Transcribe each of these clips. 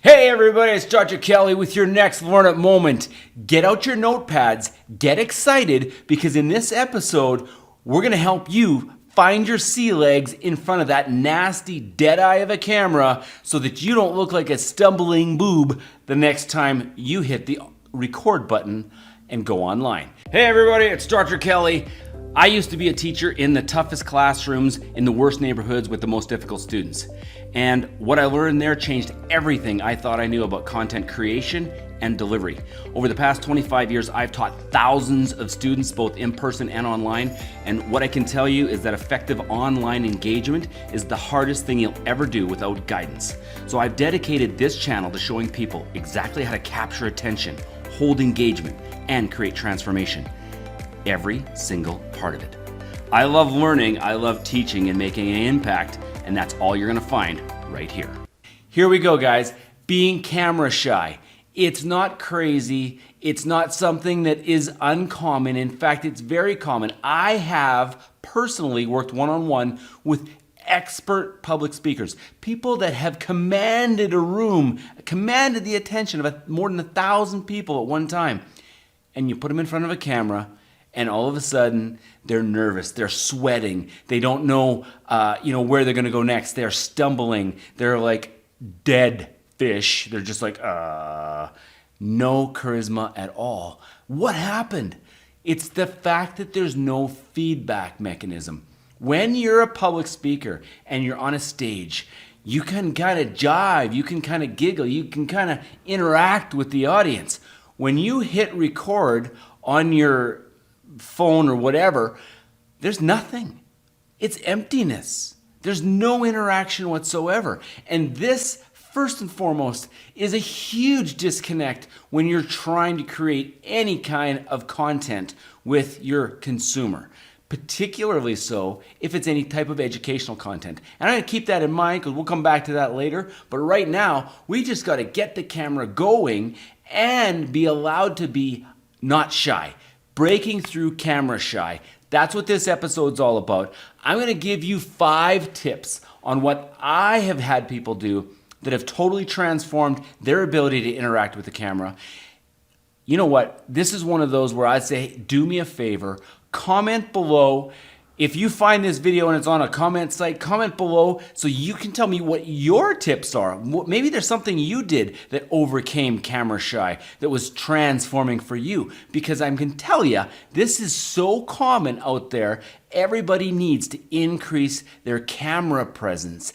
Hey everybody, it's Dr. Kelly with your next Learn It moment. Get out your notepads, get excited, because in this episode, we're gonna help you find your sea legs in front of that nasty dead eye of a camera so that you don't look like a stumbling boob the next time you hit the record button and go online. Hey everybody, it's Dr. Kelly. I used to be a teacher in the toughest classrooms in the worst neighborhoods with the most difficult students. And what I learned there changed everything I thought I knew about content creation and delivery. Over the past 25 years, I've taught thousands of students, both in person and online. And what I can tell you is that effective online engagement is the hardest thing you'll ever do without guidance. So I've dedicated this channel to showing people exactly how to capture attention, hold engagement, and create transformation. Every single part of it. I love learning, I love teaching and making an impact, and that's all you're gonna find right here. Here we go, guys. Being camera shy. It's not crazy. It's not something that is uncommon. In fact, it's very common. I have personally worked one-on-one with expert public speakers, people that have commanded a room, commanded the attention of more than 1,000 people at one time. And you put them in front of a camera, and all of a sudden, they're nervous, they're sweating, they don't know, where they're gonna go next, they're stumbling, they're like dead fish, they're just like, no charisma at all. What happened? It's the fact that there's no feedback mechanism. When you're a public speaker and you're on a stage, you can kind of jive, you can kind of giggle, you can kind of interact with the audience. When you hit record on your phone or whatever, there's nothing. It's emptiness. There's no interaction whatsoever. And this, first and foremost, is a huge disconnect when you're trying to create any kind of content with your consumer. Particularly so if it's any type of educational content. And I'm going to keep that in mind because we'll come back to that later. But right now, we just got to get the camera going and be allowed to be not shy. Breaking through camera shy. That's what this episode's all about. I'm going to give you 5 tips on what I have had people do that have totally transformed their ability to interact with the camera. You know what? This is one of those where I say, do me a favor, comment below. If you find this video and it's on a comment site, comment below so you can tell me what your tips are. Maybe there's something you did that overcame camera shy, that was transforming for you. Because I can tell you, this is so common out there. Everybody needs to increase their camera presence,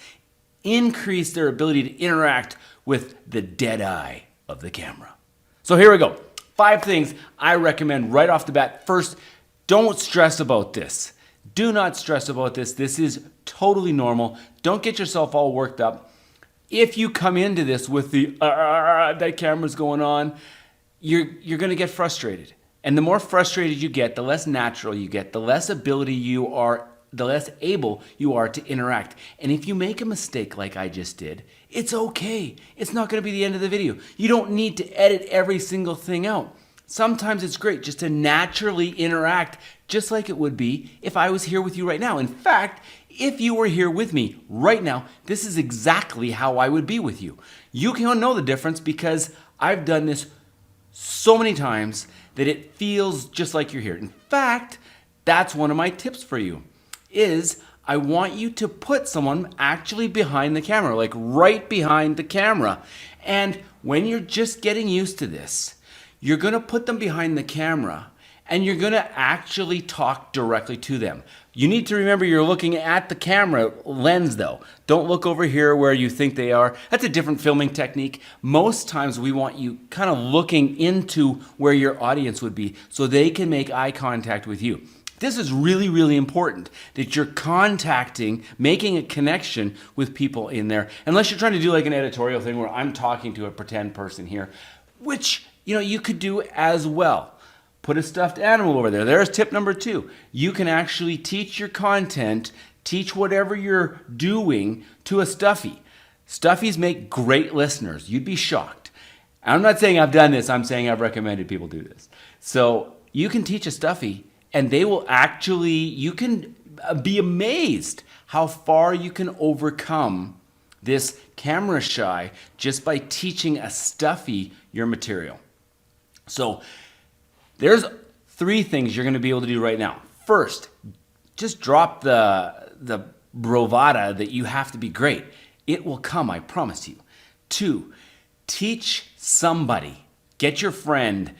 increase their ability to interact with the dead eye of the camera. So here we go. 5 things I recommend right off the bat. First, don't stress about this. Do not stress about this. This is totally normal. Don't get yourself all worked up. If you come into this with the that camera's going on, you're going to get frustrated. And the more frustrated you get, the less natural you get, the less ability you are, the less able you are to interact. And if you make a mistake like I just did, it's okay. It's not going to be the end of the video. You don't need to edit every single thing out. Sometimes it's great just to naturally interact just like it would be if I was here with you right now. In fact, if you were here with me right now, this is exactly how I would be with you. You can know the difference because I've done this so many times that it feels just like you're here. In fact, that's one of my tips for you is I want you to put someone actually behind the camera, like right behind the camera. And when you're just getting used to this, you're going to put them behind the camera and you're going to actually talk directly to them. You need to remember you're looking at the camera lens though. Don't look over here where you think they are. That's a different filming technique. Most times we want you kind of looking into where your audience would be so they can make eye contact with you. This is really, really important that you're contacting, making a connection with people in there. Unless you're trying to do like an editorial thing where I'm talking to a pretend person here, which you could do as well. Put a stuffed animal over there. There's tip number 2. You can actually teach your content, teach whatever you're doing to a stuffy. Stuffies make great listeners. You'd be shocked. I'm not saying I've done this. I'm saying I've recommended people do this. So you can teach a stuffy and they will actually, you can be amazed how far you can overcome this camera shy just by teaching a stuffy your material. So there's 3 things you're going to be able to do right now. First, just drop the bravada that you have to be great. It will come, I promise you. 2, teach somebody. Get your friend,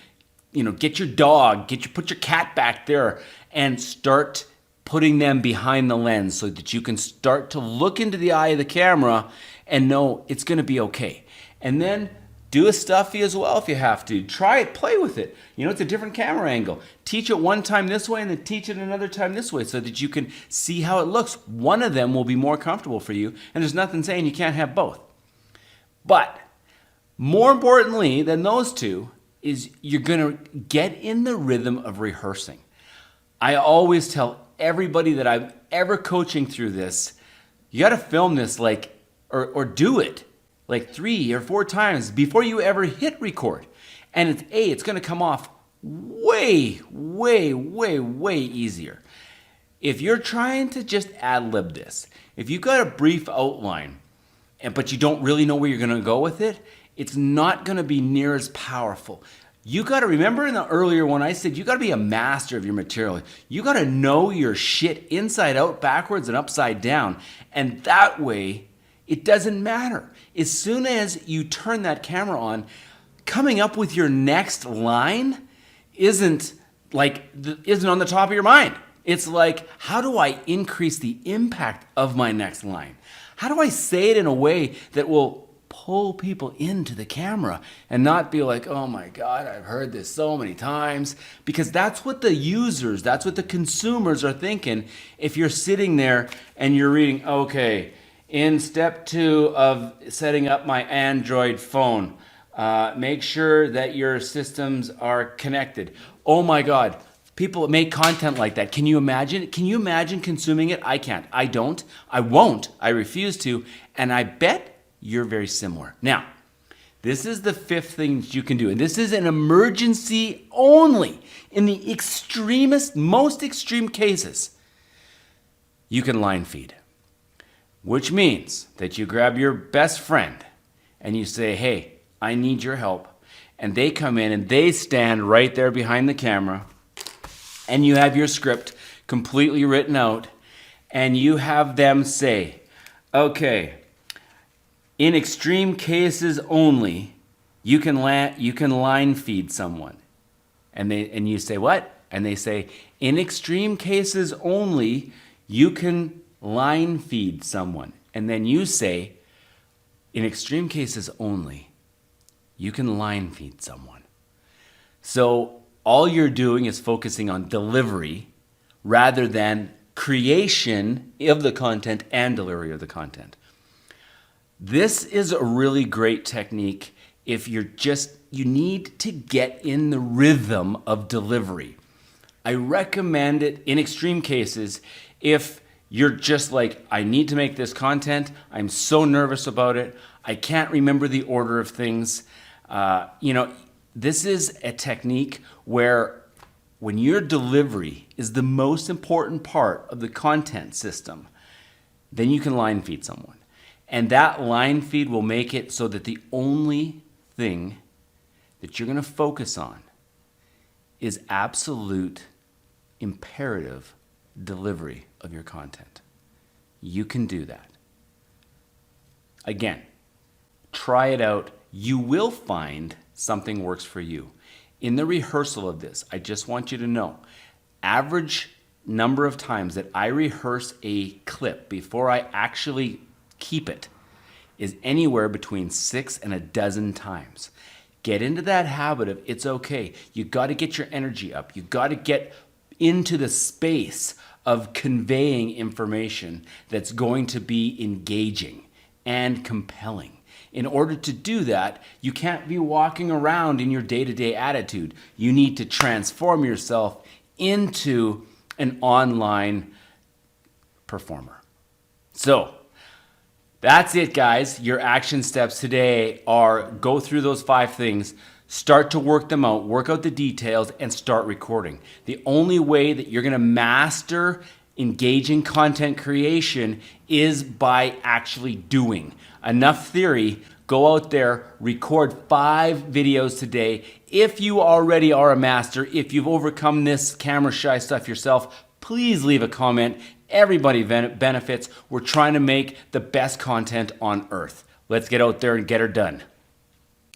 get your dog, put your cat back there and start putting them behind the lens so that you can start to look into the eye of the camera and know it's going to be okay. And then do a stuffy as well if you have to. Try it, play with it. It's a different camera angle. Teach it one time this way and then teach it another time this way so that you can see how it looks. One of them will be more comfortable for you, and there's nothing saying you can't have both. But more importantly than those 2 is you're going to get in the rhythm of rehearsing. I always tell everybody that I'm ever coaching through this, you got to film this or do it 3 or 4 times before you ever hit record. And it's going to come off way, way, way, way easier. If you're trying to just ad-lib this, if you've got a brief outline, but you don't really know where you're going to go with it, it's not going to be near as powerful. You got to remember in the earlier one I said you got to be a master of your material. You got to know your shit inside out, backwards, and upside down. And that way, it doesn't matter. As soon as you turn that camera on, coming up with your next line isn't on the top of your mind. It's like, how do I increase the impact of my next line? How do I say it in a way that will pull people into the camera and not be like, oh my God, I've heard this so many times? Because that's what the users, that's what the consumers are thinking. If you're sitting there and you're reading, okay, in step 2 of setting up my Android phone, make sure that your systems are connected. Oh my God. People make content like that. Can you imagine? Can you imagine consuming it? I can't. I don't. I won't. I refuse to. And I bet you're very similar. Now, this is the 5th thing that you can do. And this is an emergency only. In the extremist, most extreme cases, you can line feed. Which means that you grab your best friend and you say, hey, I need your help. And they come in and they stand right there behind the camera. And you have your script completely written out, and you have them say, okay, in extreme cases only, you can line feed someone. And you say, what? And they say, in extreme cases only, you can line feed someone. And then you say, in extreme cases only, you can line feed someone. So all you're doing is focusing on delivery rather than creation of the content and delivery of the content. This is a really great technique if you need to get in the rhythm of delivery. I recommend it in extreme cases if you're just like, I need to make this content. I'm so nervous about it. I can't remember the order of things. This is a technique where when your delivery is the most important part of the content system, then you can line feed someone. And that line feed will make it so that the only thing that you're going to focus on is absolute imperative delivery of your content. You can do that. Again, try it out. You will find something works for you. In the rehearsal of this, I just want you to know, average number of times that I rehearse a clip before I actually keep it is anywhere between 6 and a dozen times. Get into that habit of it's okay. You got to get your energy up. You got to get into the space of conveying information that's going to be engaging and compelling. In order to do that, you can't be walking around in your day-to-day attitude. You need to transform yourself into an online performer. So, that's it, guys. Your action steps today are go through those 5 things, start to work them out, work out the details, and start recording. The only way that you're going to master engaging content creation is by actually doing. enough theory. Go out there, record 5 videos today. If you already are a master, if you've overcome this camera shy stuff yourself, please leave a comment. Everybody benefits. We're trying to make the best content on earth. Let's get out there and get her done.